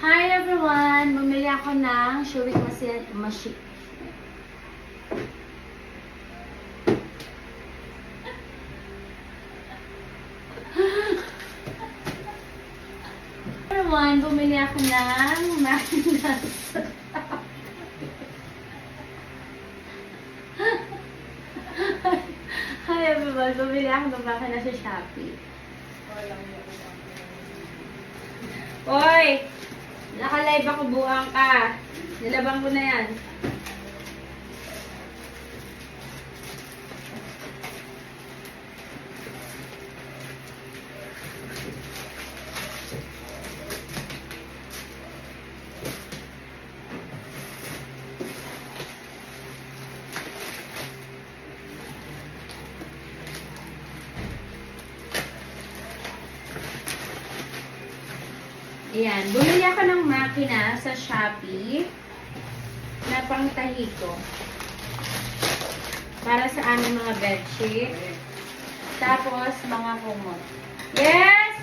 Hi everyone! Bumili ako ng Showik machine. Everyone, bumili ako ng makinas. Hi everyone, bumili ako ng makinas sa Shopee. Hoy! Naka-live ako, buang ka. Nilabang ko na yan. Ayan, bumili ako ng makina sa Shopee na pangtahi ko para sa aming mga bedsheet, tapos mga kumot. Yes!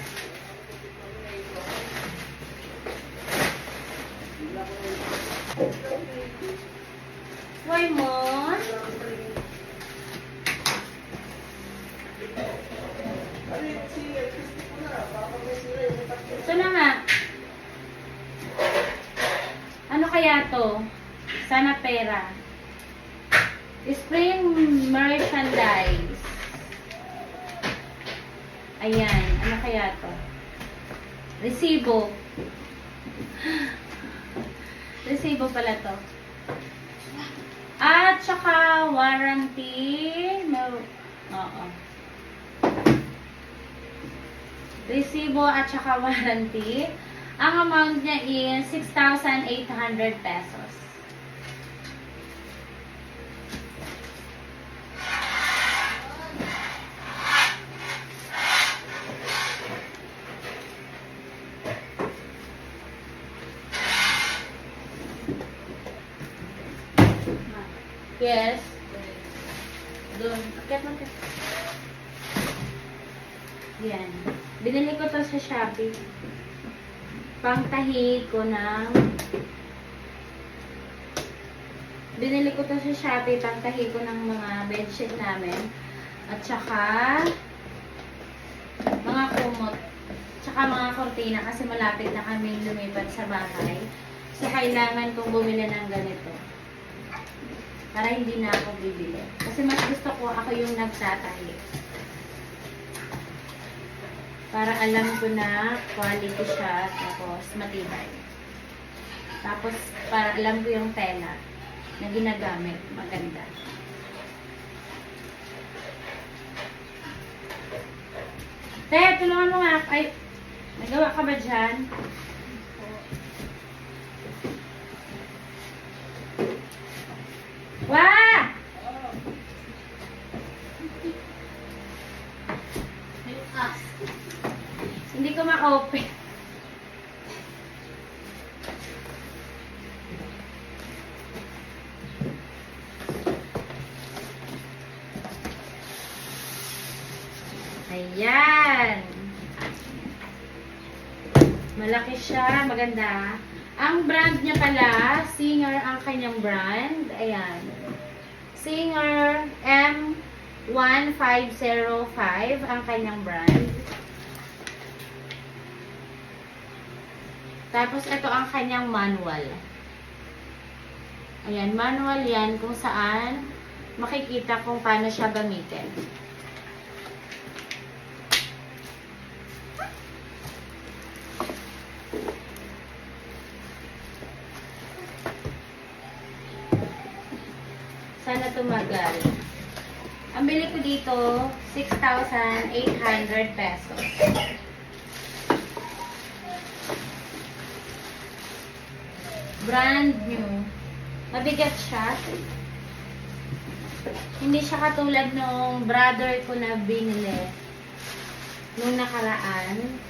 Why mo? Ito na nga. Ano kaya to? Sana pera. Spring merchandise. Ayan. Ano kaya to? Resibo. Resibo pala to. At saka warranty. Oo. Resibo at saka warranty. Ang amount niya is 6,800 pesos. Yes. Doon. Akit mo. Yan. Binili ko to sa Shopee. Pangtahi ko ng binili ko to sa Shopee, pangtahi ko ng mga bedsheet namin at saka mga kumot tsaka mga kortina kasi malapit na kami lumipat sa bahay, so kailangan kong bumili ng ganito para hindi na ako bibili kasi mas gusto ko ako yung nagtatahi para alam ko na quality siya, tapos matibay. Tapos, para alam ko yung tela na ginagamit, maganda. Te, tulungan mo nga. Ay, nagawa ka ba dyan? Wah! Hindi ko ma-open. Ayan. Malaki siya. Maganda. Ang brand niya pala, Singer ang kanyang brand. Ayan. Singer M1505 ang kanyang brand. Tapos, ito ang kanyang manual. Ayan, manual yan kung saan makikita kung paano siya gamitin. Sana tumagal. Ang bili ko dito, 6,800 pesos. Brand new. Mabigat siya. Hindi siya katulad nung brother ko na binili nung nakaraan.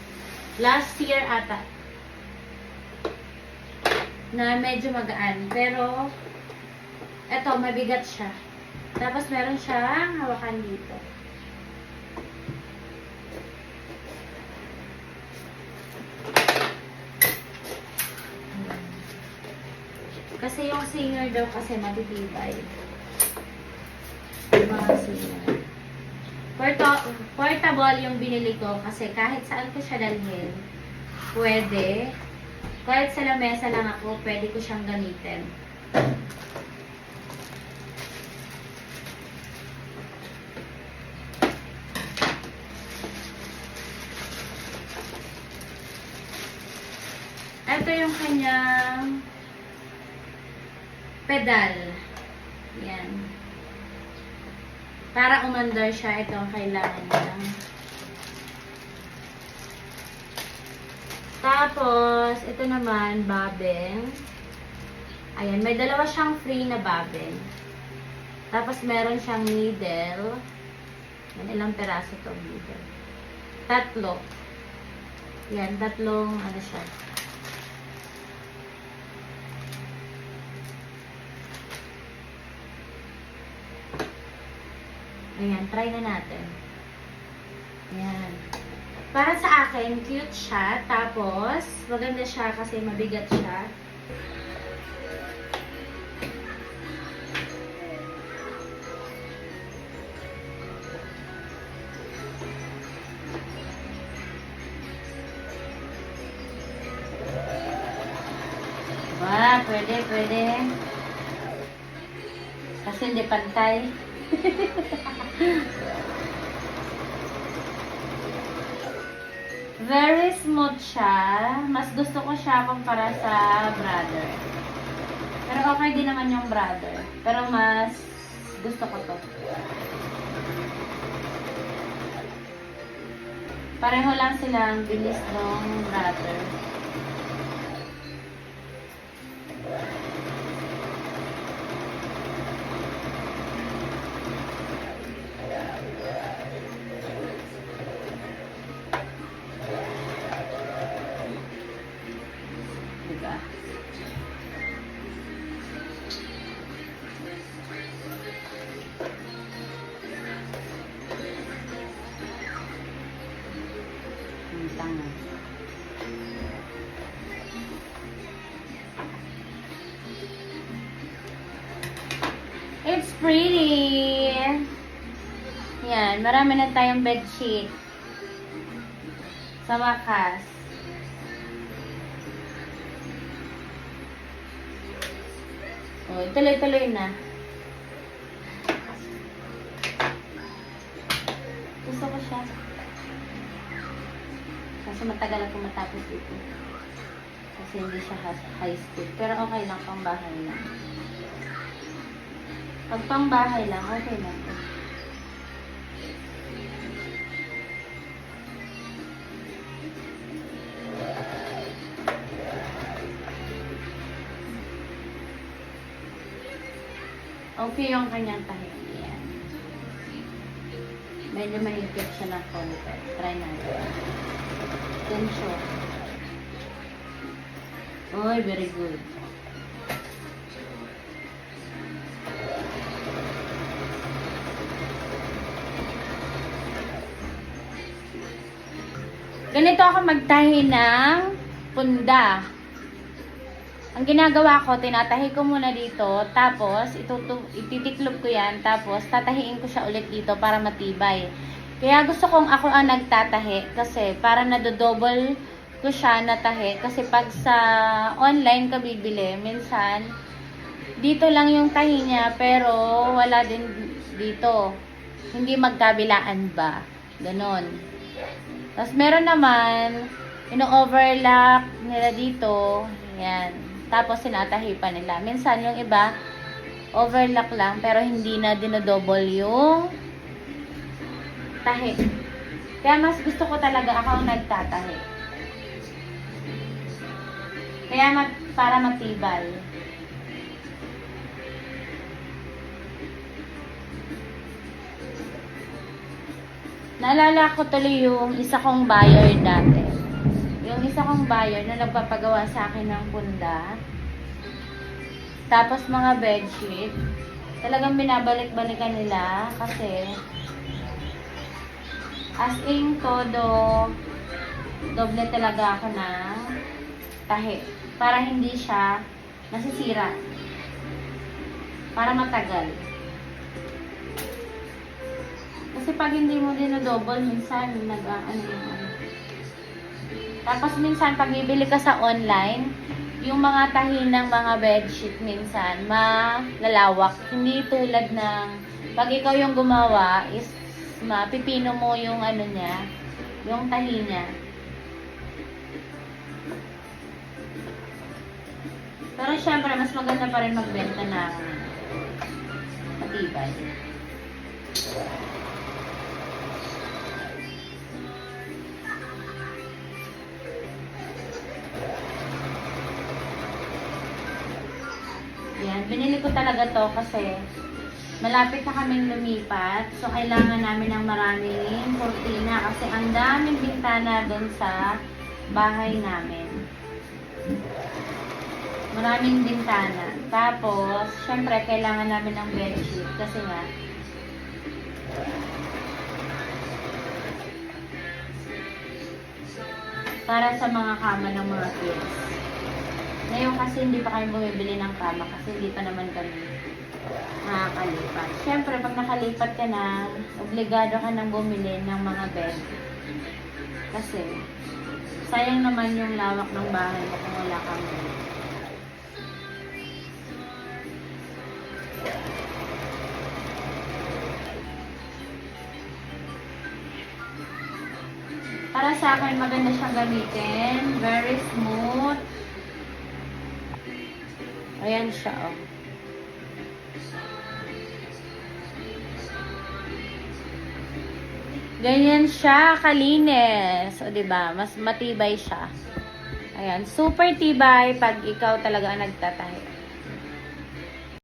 Last year ata. Na medyo magaan. Pero, eto, mabigat siya. Tapos meron siyang hawakan dito. Kasi yung singer daw kasi matitibay. Yung mga singer. Portable yung binili ko kasi kahit saan ko siya dalhin, pwede. Kahit sa lamesa lang ako, pwede ko siyang gamitin. Ito yung kanyang pedal. Yan. Para umandar siya, ito ang kailangan niya. Tapos, ito naman, bobbin. Ayan, may dalawa siyang free na bobbin. Tapos, meron siyang needle. Yan, ilang peraso to needle? 3. Yan, 3, ano siya. Ayan, try na natin. Ayan. Para sa akin, cute siya. Tapos, maganda siya kasi mabigat siya. Wow, pwede. Kasi hindi pantay. Very smooth siya. Mas gusto ko siya kumpara sa brother. Pero okay din naman yung brother. Pero mas gusto ko to. Pareho lang silang bilis ng brother. Diba? Ang tanga. It's pretty! Yan, marami na tayong bedsheet. Sa wakas. Oh, tuloy-tuloy na. Gusto ko siya. Kasi matagal ako matapos dito. Kasi hindi siya high speed. Pero okay lang, pang bahay lang. Pag pang bahay lang, okay lang. Okay yung kanyang tahi. Yan. Medyo mahigpit siya ng konti. Try natin. Tension. Oy, very good. Ganito ako magtahi ng punda. Ang ginagawa ko, tinatahi ko muna dito, tapos ititiklop ko yan, tapos tatahiin ko siya ulit dito para matibay. Kaya gusto kong ako ang nagtatahi kasi para nadodouble ko siya natahi. Kasi pag sa online ka bibili, minsan dito lang yung tahi niya pero wala din dito. Hindi magkabilaan ba? Ganon. Tapos meron naman, ino-overlock nila dito. Yan. Tapos sinatahi pa nila. Minsan yung iba, overlock lang, pero hindi na dinodouble yung tahi. Kaya mas gusto ko talaga ako ang nagtatahi. Kaya para matibay. Naalala ko tuloy yung isa kong buyer dati. Yung isa kong buyer na nagpapagawa sa akin ng punda. Tapos mga bedsheet. Talagang binabalik-balikan nila kasi as in todo doble talaga ako ng tahi. Para hindi siya nasisira. Para matagal. Kasi pag hindi mo dinodouble, minsan Tapos minsan pag bibili ka sa online, yung mga tahi ng mga bedsheet minsan malalawak. Hindi tulad ng pag ikaw yung gumawa is mapipino mo yung niya, yung tahi niya. Pero syempre mas maganda pa rin magbenta ng matibay. Yan, binili ko talaga to kasi malapit na kaming lumipat. So, kailangan namin ng maraming kortina kasi ang daming bintana doon sa bahay namin. Maraming bintana. Tapos, syempre, kailangan namin ng bedsheet kasi nga para sa mga kama ng mga kids. Ngayon kasi hindi pa kami bumibili ng kama kasi hindi pa naman kami nakakalipat. Siyempre, pag nakalipat ka na, obligado ka nang bumili ng mga bed. Kasi, sayang naman yung lawak ng bahay mo kung wala kang bed. Para sa akin, maganda siyang gamitin. Very smooth. Ayan siya, oh. Ganyan siya, kalinis. O, diba? Mas matibay siya. Ayan, super tibay pag ikaw talaga ang nagtatahi.